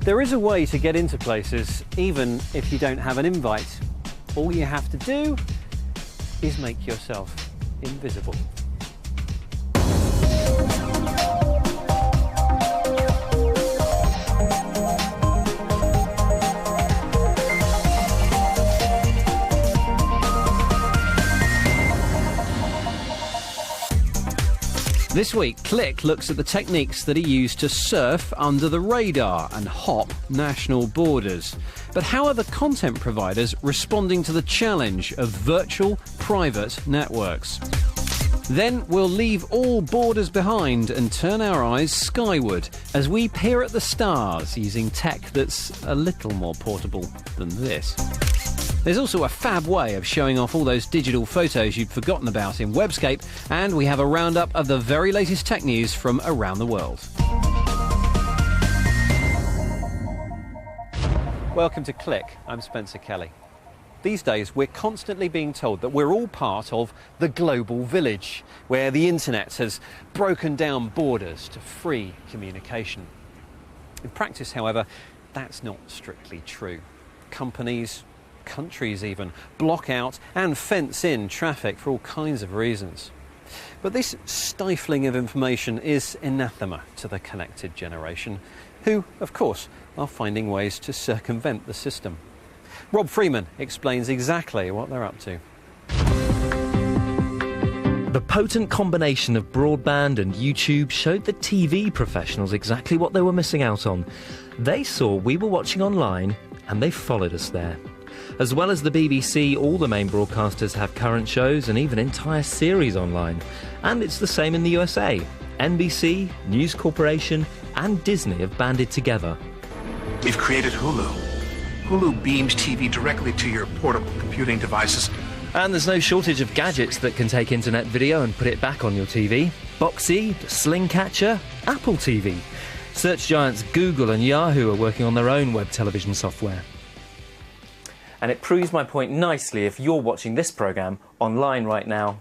There is a way to get into places even if you don't have an invite. All you have to do is make yourself invisible. This week, Click looks at the techniques that are used to surf under the radar and hop national borders. But how are the content providers responding to the challenge of virtual private networks? Then we'll leave all borders behind and turn our eyes skyward as we peer at the stars using tech that's a little more portable than this. There's also a fab way of showing off all those digital photos you'd forgotten about in Webscape, and we have a roundup of the very latest tech news from around the world. Welcome to Click. I'm Spencer Kelly. These days, we're constantly being told that we're all part of the global village, where the internet has broken down borders to free communication. In practice, however, that's not strictly true. Companies, countries even, block out and fence in traffic for all kinds of reasons. But this stifling of information is anathema to the connected generation, who, of course, are finding ways to circumvent the system. Rob Freeman explains exactly what they're up to. The potent combination of broadband and YouTube showed the TV professionals exactly what they were missing out on. They saw we were watching online and they followed us there. As well as the BBC, all the main broadcasters have current shows and even entire series online. And it's the same in the USA. NBC, News Corporation and Disney have banded together. We've created Hulu. Hulu beams TV directly to your portable computing devices. And there's no shortage of gadgets that can take internet video and put it back on your TV. Boxy, the Sling Catcher, Apple TV. Search giants Google and Yahoo are working on their own web television software. And it proves my point nicely if you're watching this programme online right now.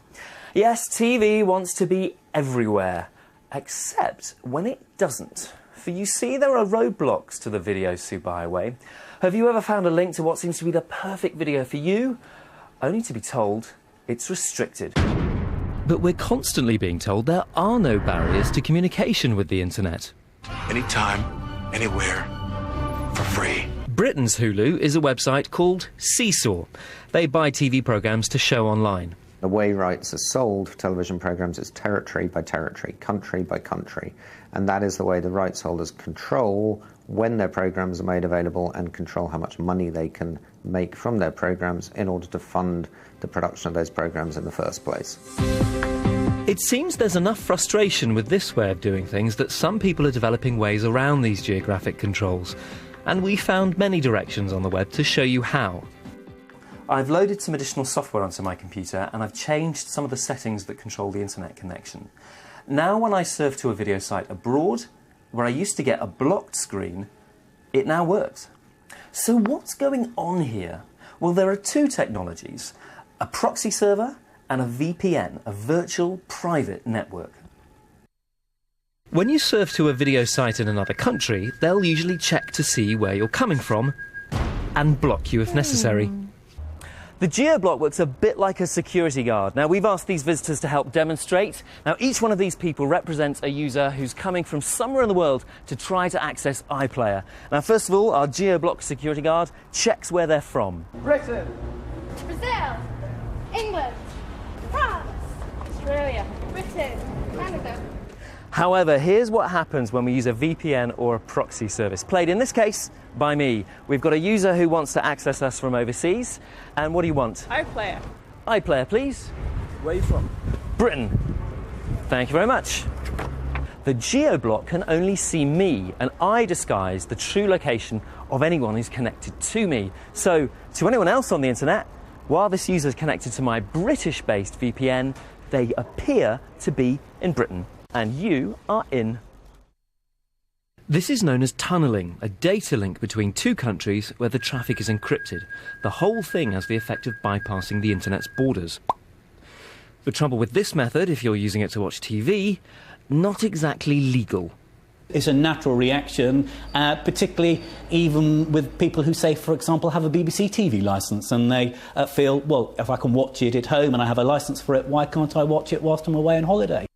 Yes, TV wants to be everywhere, except when it doesn't. For you see, there are roadblocks to the video superhighway. Have you ever found a link to what seems to be the perfect video for you, only to be told it's restricted? But we're constantly being told there are no barriers to communication with the internet. Anytime, anywhere, for free. Britain's Hulu is a website called Seesaw. They buy TV programmes to show online. The way rights are sold for television programmes is territory by territory, country by country. And that is the way the rights holders control when their programmes are made available and control how much money they can make from their programmes in order to fund the production of those programmes in the first place. It seems there's enough frustration with this way of doing things that some people are developing ways around these geographic controls. And we found many directions on the web to show you how. I've loaded some additional software onto my computer and I've changed some of the settings that control the internet connection. Now when I surf to a video site abroad, where I used to get a blocked screen, it now works. So what's going on here? Well, there are two technologies, a proxy server and a VPN, a virtual private network. When you surf to a video site in another country, they'll usually check to see where you're coming from and block you if necessary. The geo-block works a bit like a security guard. Now, we've asked these visitors to help demonstrate. Now, each one of these people represents a user who's coming from somewhere in the world to try to access iPlayer. Now, first of all, our geo-block security guard checks where they're from. Britain, Brazil, England, France, Australia, Britain, Canada. However, here's what happens when we use a VPN or a proxy service, played in this case by me. We've got a user who wants to access us from overseas. And what do you want? iPlayer. iPlayer, please. Where are you from? Britain. Thank you very much. The geo-block can only see me, and I disguise the true location of anyone who's connected to me. So, to anyone else on the internet, while this user is connected to my British-based VPN, they appear to be in Britain. And you are in. This is known as tunnelling, a data link between two countries where the traffic is encrypted. The whole thing has the effect of bypassing the internet's borders. The trouble with this method, if you're using it to watch TV, not exactly legal. It's a natural reaction, particularly even with people who say, for example, have a BBC TV licence and they feel, well, if I can watch it at home and I have a licence for it, why can't I watch it whilst I'm away on holiday?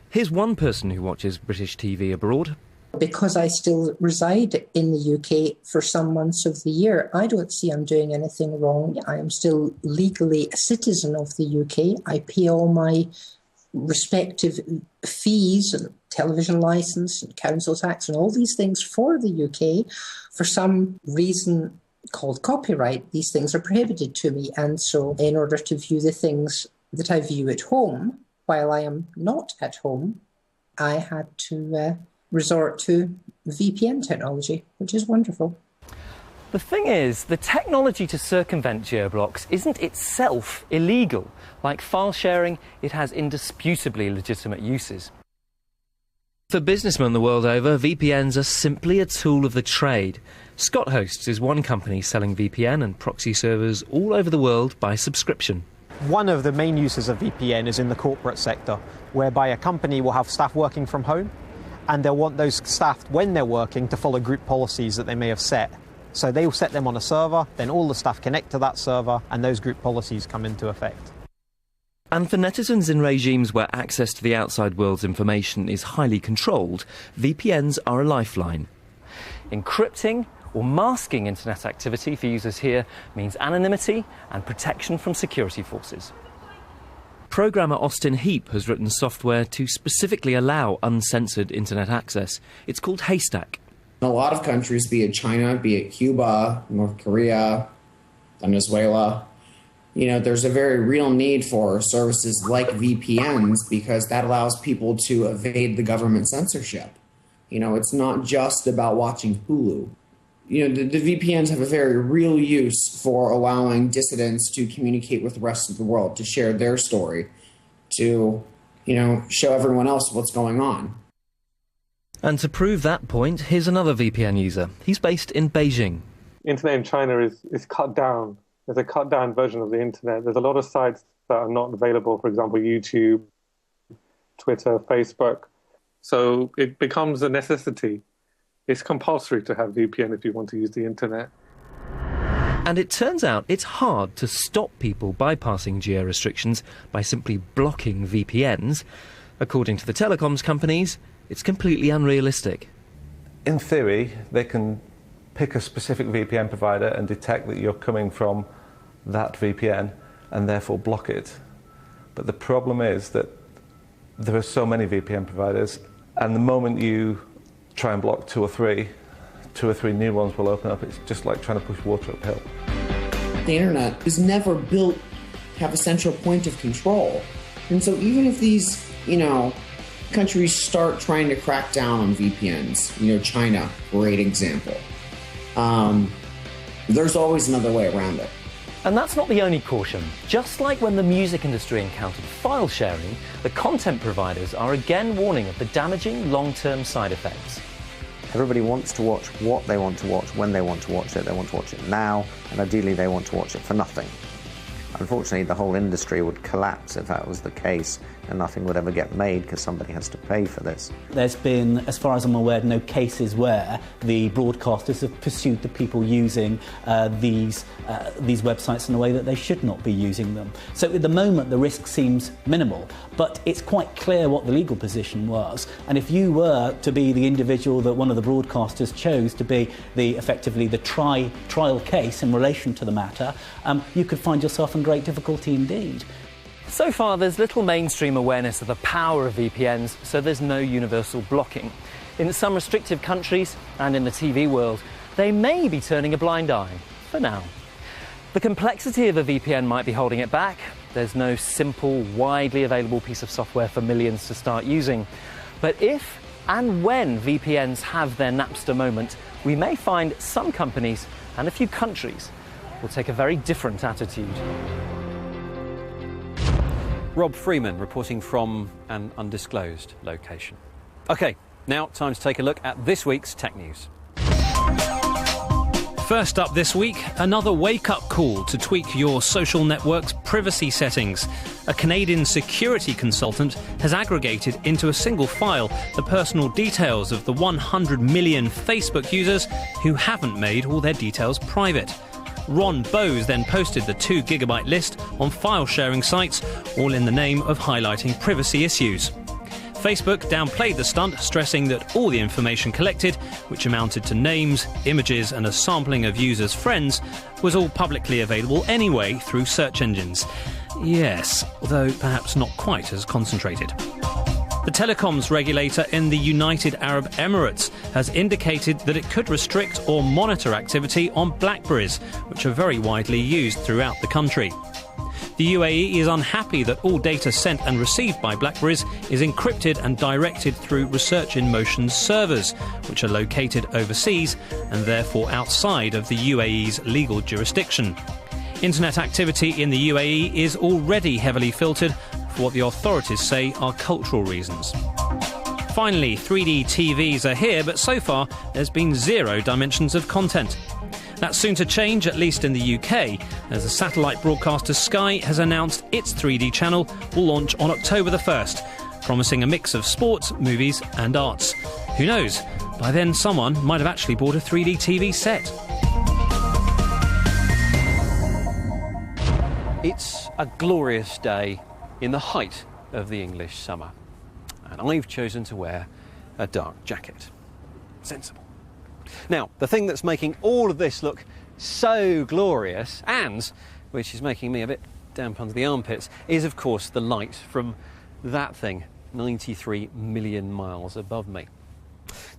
Here's one person who watches British TV abroad. Because I still reside in the UK for some months of the year, I don't see I'm doing anything wrong. I am still legally a citizen of the UK. I pay all my respective fees and television licence and council tax and all these things for the UK. For some reason called copyright, these things are prohibited to me. And so in order to view the things that I view at home, while I am not at home, I had to resort to VPN technology, which is wonderful. The thing is, the technology to circumvent geo-blocks isn't itself illegal. Like file sharing, it has indisputably legitimate uses. For businessmen the world over, VPNs are simply a tool of the trade. Scott Hosts is one company selling VPN and proxy servers all over the world by subscription. One of the main uses of VPN is in the corporate sector, whereby a company will have staff working from home, and they'll want those staff, when they're working, to follow group policies that they may have set. So they'll set them on a server, then all the staff connect to that server, and those group policies come into effect. And for netizens in regimes where access to the outside world's information is highly controlled, VPNs are a lifeline. Encrypting or masking internet activity for users here means anonymity and protection from security forces. Programmer Austin Heap has written software to specifically allow uncensored internet access. It's called Haystack. In a lot of countries, be it China, be it Cuba, North Korea, Venezuela, there's a very real need for services like VPNs because that allows people to evade the government censorship. It's not just about watching Hulu. The VPNs have a very real use for allowing dissidents to communicate with the rest of the world, to share their story, to, show everyone else what's going on. And to prove that point, here's another VPN user. He's based in Beijing. Internet in China is cut down. There's a cut down version of the internet. There's a lot of sites that are not available, for example, YouTube, Twitter, Facebook. So it becomes a necessity. It's compulsory to have VPN if you want to use the internet. And it turns out it's hard to stop people bypassing geo-restrictions by simply blocking VPNs. According to the telecoms companies, it's completely unrealistic. In theory, they can pick a specific VPN provider and detect that you're coming from that VPN and therefore block it. But the problem is that there are so many VPN providers, and the moment you try and block two or three new ones will open up. It's just like trying to push water uphill. The internet is never built to have a central point of control. And so even if these, countries start trying to crack down on VPNs, China, great example, there's always another way around it. And that's not the only caution. Just like when the music industry encountered file sharing, the content providers are again warning of the damaging long-term side effects. Everybody wants to watch what they want to watch, when they want to watch it. They want to watch it now, and ideally they want to watch it for nothing. Unfortunately, the whole industry would collapse if that was the case, and nothing would ever get made because somebody has to pay for this. There's been, as far as I'm aware, no cases where the broadcasters have pursued the people using these websites in a way that they should not be using them. So at the moment, the risk seems minimal, but it's quite clear what the legal position was. And if you were to be the individual that one of the broadcasters chose to be effectively the trial case in relation to the matter, you could find yourself in great difficulty indeed. So far, there's little mainstream awareness of the power of VPNs, so there's no universal blocking. In some restrictive countries, and in the TV world, they may be turning a blind eye, for now. The complexity of a VPN might be holding it back. There's no simple, widely available piece of software for millions to start using. But if and when VPNs have their Napster moment, we may find some companies and a few countries will take a very different attitude. Rob Freeman reporting from an undisclosed location. OK, now time to take a look at this week's tech news. First up this week, another wake-up call to tweak your social network's privacy settings. A Canadian security consultant has aggregated into a single file the personal details of the 100 million Facebook users who haven't made all their details private. Ron Bowes then posted the 2 gigabyte list on file-sharing sites, all in the name of highlighting privacy issues. Facebook downplayed the stunt, stressing that all the information collected, which amounted to names, images and a sampling of users' friends, was all publicly available anyway through search engines. Yes, although perhaps not quite as concentrated. The telecoms regulator in the United Arab Emirates has indicated that it could restrict or monitor activity on BlackBerries, which are very widely used throughout the country. The UAE is unhappy that all data sent and received by BlackBerries is encrypted and directed through Research in Motion's servers, which are located overseas and therefore outside of the UAE's legal jurisdiction. Internet activity in the UAE is already heavily filtered for what the authorities say are cultural reasons. Finally, 3D TVs are here, but so far there's been 0 dimensions of content. That's soon to change, at least in the UK, as the satellite broadcaster Sky has announced its 3D channel will launch on October the 1st, promising a mix of sports, movies and arts. Who knows? By then someone might have actually bought a 3D TV set. It's a glorious day in the height of the English summer, and I've chosen to wear a dark jacket. Sensible. Now, the thing that's making all of this look so glorious, and which is making me a bit damp under the armpits, is of course the light from that thing 93 million miles above me.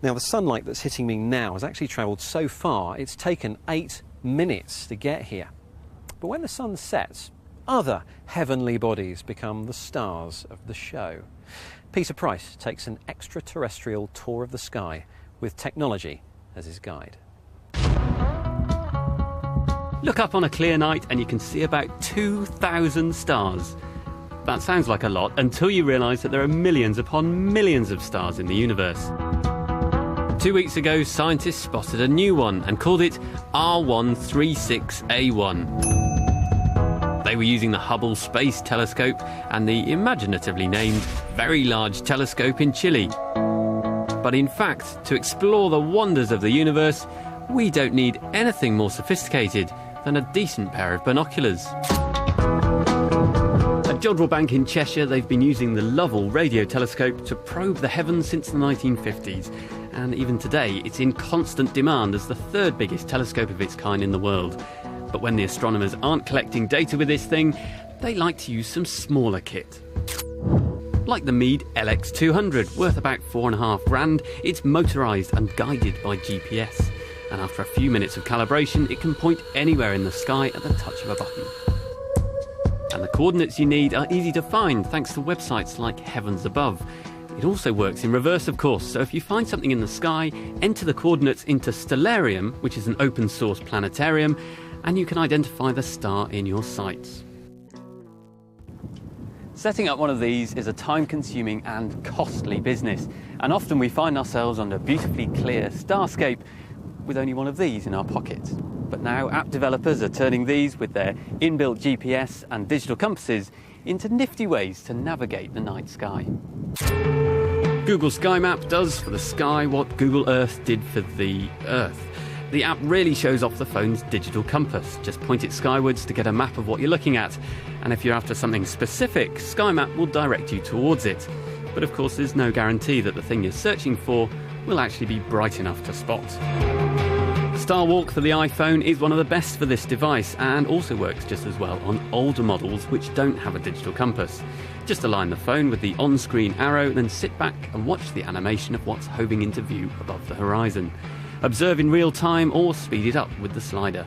Now, the sunlight that's hitting me now has actually travelled so far it's taken 8 minutes to get here. But when the sun sets, other heavenly bodies become the stars of the show. Peter Price takes an extraterrestrial tour of the sky with technology as his guide. Look up on a clear night and you can see about 2,000 stars. That sounds like a lot until you realise that there are millions upon millions of stars in the universe. 2 weeks ago, scientists spotted a new one and called it R136A1. They were using the Hubble Space Telescope and the imaginatively named Very Large Telescope in Chile. But in fact, to explore the wonders of the universe, we don't need anything more sophisticated than a decent pair of binoculars. At Jodrell Bank in Cheshire, they've been using the Lovell radio telescope to probe the heavens since the 1950s. And even today, it's in constant demand as the 3rd biggest telescope of its kind in the world. But when the astronomers aren't collecting data with this thing, they like to use some smaller kit. Like the Meade LX200, worth about $4.5 grand, it's motorised and guided by GPS. And after a few minutes of calibration, it can point anywhere in the sky at the touch of a button. And the coordinates you need are easy to find thanks to websites like Heavens Above. It also works in reverse, of course, so if you find something in the sky, enter the coordinates into Stellarium, which is an open-source planetarium, and you can identify the star in your sights. Setting up one of these is a time-consuming and costly business, and often we find ourselves under a beautifully clear starscape with only one of these in our pocket. But now app developers are turning these with their inbuilt GPS and digital compasses into nifty ways to navigate the night sky. Google Sky Map does for the sky what Google Earth did for the Earth. The app really shows off the phone's digital compass. Just point it skywards to get a map of what you're looking at. And if you're after something specific, Sky Map will direct you towards it. But of course, there's no guarantee that the thing you're searching for will actually be bright enough to spot. Star Walk for the iPhone is one of the best for this device and also works just as well on older models which don't have a digital compass. Just align the phone with the on-screen arrow, then sit back and watch the animation of what's hoving into view above the horizon. Observe in real time or speed it up with the slider.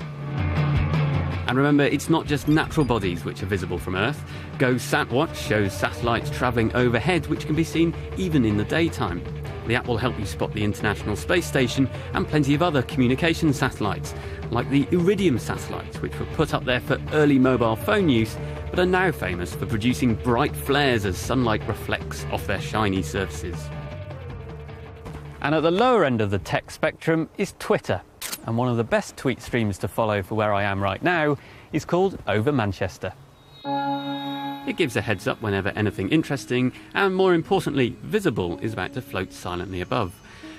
And remember, it's not just natural bodies which are visible from Earth. GoSatWatch shows satellites travelling overhead which can be seen even in the daytime. The app will help you spot the International Space Station and plenty of other communication satellites, like the Iridium satellites, which were put up there for early mobile phone use, but are now famous for producing bright flares as sunlight reflects off their shiny surfaces. And at the lower end of the tech spectrum is Twitter. And one of the best tweet streams to follow for where I am right now is called Over Manchester. It gives a heads up whenever anything interesting and, more importantly, visible is about to float silently above.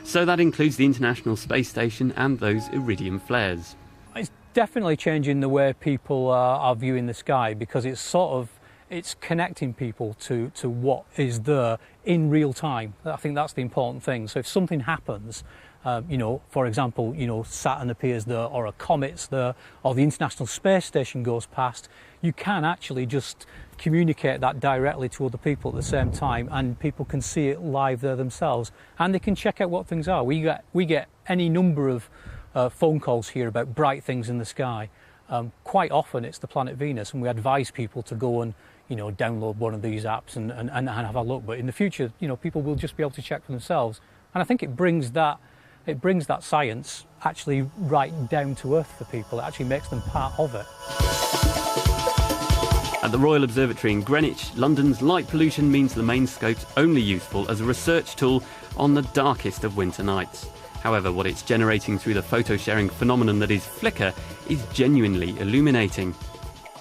So that includes the International Space Station and those iridium flares. It's definitely changing the way people are viewing the sky, because it's connecting people to what is there in real time. I think that's the important thing. So if something happens, for example, Saturn appears there, or a comet's there, or the International Space Station goes past, you can actually just communicate that directly to other people at the same time, and people can see it live there themselves, and they can check out what things are. We get any number of phone calls here about bright things in the sky. Quite often it's the planet Venus, and we advise people to go and download one of these apps and have a look. But in the future, people will just be able to check for themselves, and I think it brings that science actually right down to earth for people. It actually makes them part of it. At the Royal Observatory in Greenwich, London's light pollution means the main scope's only useful as a research tool on the darkest of winter nights. However, what it's generating through the photo-sharing phenomenon that is Flickr is genuinely illuminating.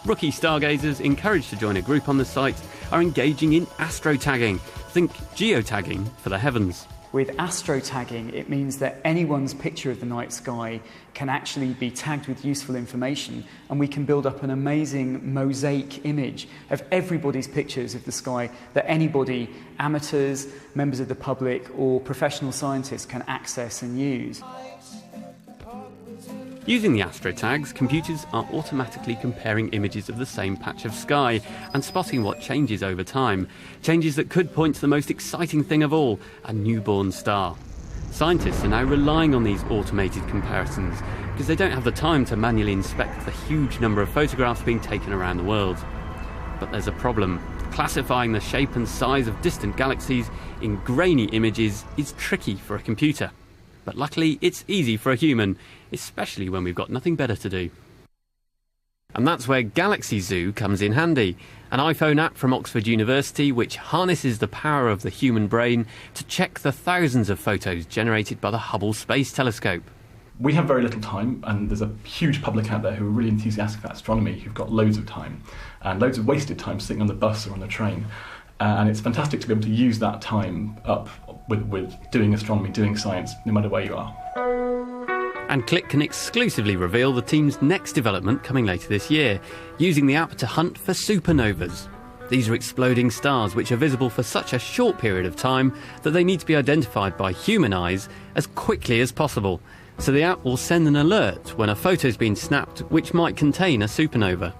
Rookie stargazers encouraged to join a group on the site are engaging in astrotagging. Think geotagging for the heavens. With astrotagging, it means that anyone's picture of the night sky can actually be tagged with useful information, and we can build up an amazing mosaic image of everybody's pictures of the sky that anybody, amateurs, members of the public, or professional scientists can access and use. Using the astrotags, computers are automatically comparing images of the same patch of sky and spotting what changes over time. Changes that could point to the most exciting thing of all, a newborn star. Scientists are now relying on these automated comparisons because they don't have the time to manually inspect the huge number of photographs being taken around the world. But there's a problem. Classifying the shape and size of distant galaxies in grainy images is tricky for a computer. But luckily, it's easy for a human, especially when we've got nothing better to do. And that's where Galaxy Zoo comes in handy, an iPhone app from Oxford University which harnesses the power of the human brain to check the thousands of photos generated by the Hubble Space Telescope. We have very little time, and there's a huge public out there who are really enthusiastic about astronomy, who've got loads of time, and loads of wasted time sitting on the bus or on the train. And it's fantastic to be able to use that time up with doing astronomy, doing science, no matter where you are. And Click can exclusively reveal the team's next development coming later this year, using the app to hunt for supernovas. These are exploding stars which are visible for such a short period of time that they need to be identified by human eyes as quickly as possible. So the app will send an alert when a photo's been snapped which might contain a supernova.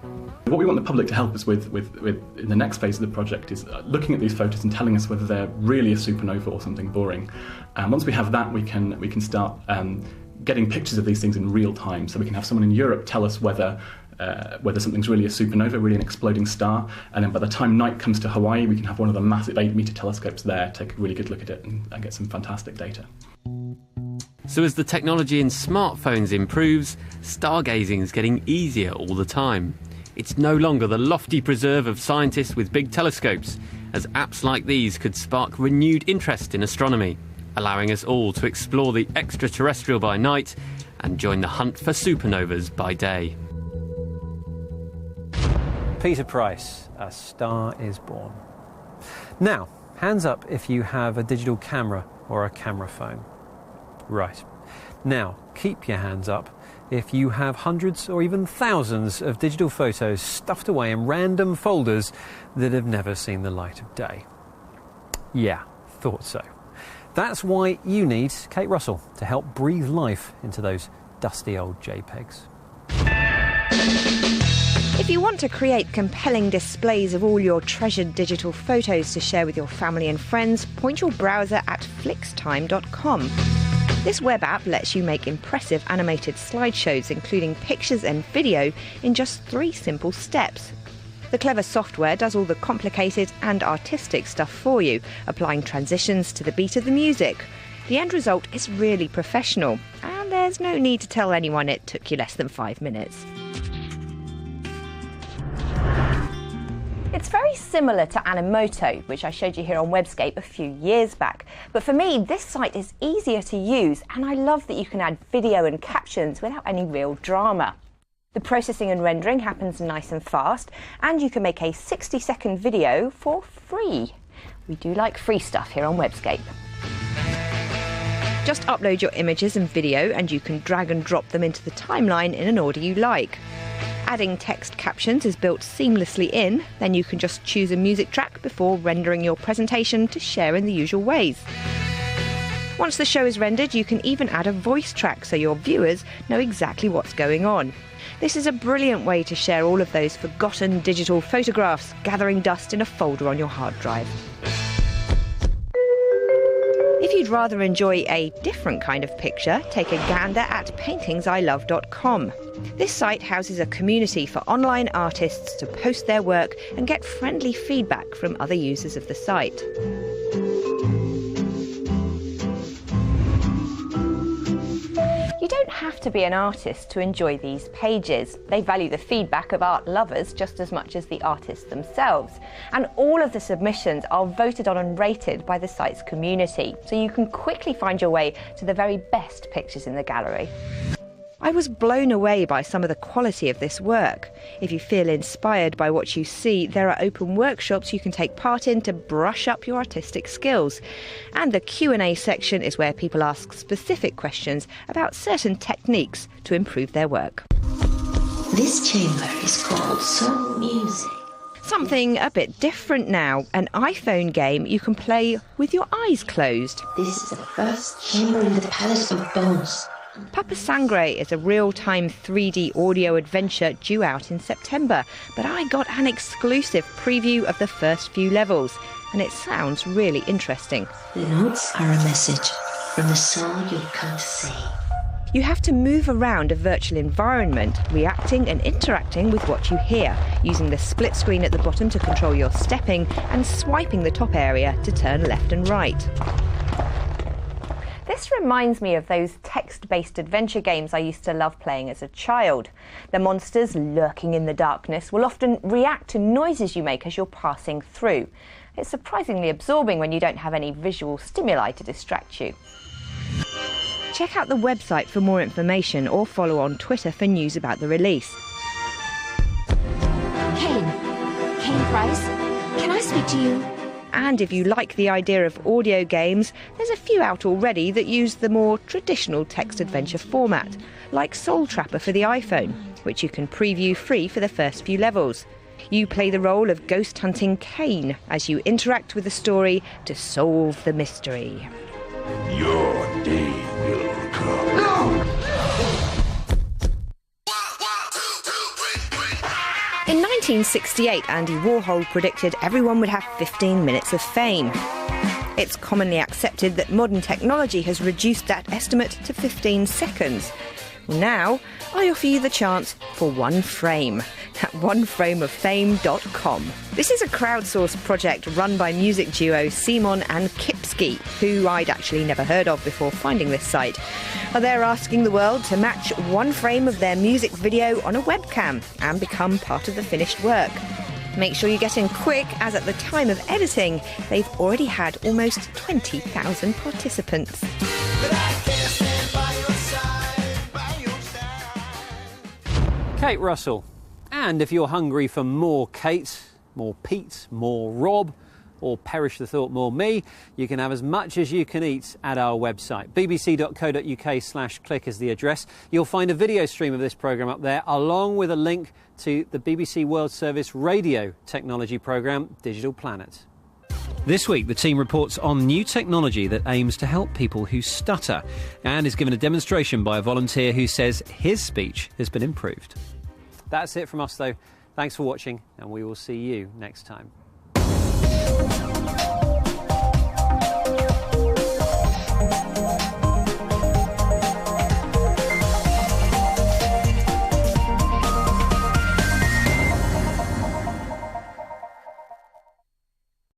What we want the public to help us with in the next phase of the project is looking at these photos and telling us whether they're really a supernova or something boring. And once we have that, we can start getting pictures of these things in real time. So we can have someone in Europe tell us whether something's really a supernova, really an exploding star, and then by the time night comes to Hawaii, we can have one of the massive 8-metre telescopes there, take a really good look at it and get some fantastic data. So as the technology in smartphones improves, stargazing is getting easier all the time. It's no longer the lofty preserve of scientists with big telescopes, as apps like these could spark renewed interest in astronomy, allowing us all to explore the extraterrestrial by night and join the hunt for supernovas by day. Peter Price, A Star is Born. Now, hands up if you have a digital camera or a camera phone. Right. Now, keep your hands up if you have hundreds or even thousands of digital photos stuffed away in random folders that have never seen the light of day. Yeah, thought so. That's why you need Kate Russell to help breathe life into those dusty old JPEGs. If you want to create compelling displays of all your treasured digital photos to share with your family and friends, point your browser at flixtime.com. This web app lets you make impressive animated slideshows, including pictures and video, in just 3 simple steps. The clever software does all the complicated and artistic stuff for you, applying transitions to the beat of the music. The end result is really professional, and there's no need to tell anyone it took you less than 5 minutes. It's very similar to Animoto, which I showed you here on Webscape a few years back. But for me, this site is easier to use, and I love that you can add video and captions without any real drama. The processing and rendering happens nice and fast, and you can make a 60-second video for free. We do like free stuff here on Webscape. Just upload your images and video, and you can drag and drop them into the timeline in an order you like. Adding text captions is built seamlessly in, then you can just choose a music track before rendering your presentation to share in the usual ways. Once the show is rendered, you can even add a voice track so your viewers know exactly what's going on. This is a brilliant way to share all of those forgotten digital photographs gathering dust in a folder on your hard drive. If you'd rather enjoy a different kind of picture, take a gander at paintingsilove.com. This site houses a community for online artists to post their work and get friendly feedback from other users of the site. You don't have to be an artist to enjoy these pages. They value the feedback of art lovers just as much as the artists themselves. And all of the submissions are voted on and rated by the site's community, so you can quickly find your way to the very best pictures in the gallery. I was blown away by some of the quality of this work. If you feel inspired by what you see, there are open workshops you can take part in to brush up your artistic skills. And the Q&A section is where people ask specific questions about certain techniques to improve their work. This chamber is called Soul Music. Something a bit different now, an iPhone game you can play with your eyes closed. This is the first chamber in the Palace of Bones. Papa Sangre is a real-time 3D audio adventure due out in September, but I got an exclusive preview of the first few levels, and it sounds really interesting. The notes are a message from the soul you've come to see. You have to move around a virtual environment, reacting and interacting with what you hear, using the split screen at the bottom to control your stepping and swiping the top area to turn left and right. This reminds me of those text-based adventure games I used to love playing as a child. The monsters lurking in the darkness will often react to noises you make as you're passing through. It's surprisingly absorbing when you don't have any visual stimuli to distract you. Check out the website for more information or follow on Twitter for news about the release. Kane Price, can I speak to you? And if you like the idea of audio games, there's a few out already that use the more traditional text adventure format, like Soul Trapper for the iPhone, which you can preview free for the first few levels. You play the role of ghost hunting Kane as you interact with the story to solve the mystery. Your day will come. No! In 1968, Andy Warhol predicted everyone would have 15 minutes of fame. It's commonly accepted that modern technology has reduced that estimate to 15 seconds. Now, I offer you the chance for one frame at oneframeoffame.com. This is a crowdsourced project run by music duo Simon and Kipski, who I'd actually never heard of before finding this site. They're asking the world to match one frame of their music video on a webcam and become part of the finished work. Make sure you get in quick, as at the time of editing, they've already had almost 20,000 participants. Kate Russell. And if you're hungry for more Kate, more Pete, more Rob, or perish the thought, more me, you can have as much as you can eat at our website. bbc.co.uk/click is the address. You'll find a video stream of this programme up there, along with a link to the BBC World Service radio technology programme, Digital Planet. This week, the team reports on new technology that aims to help people who stutter, and is given a demonstration by a volunteer who says his speech has been improved. That's it from us, though. Thanks for watching, and we will see you next time.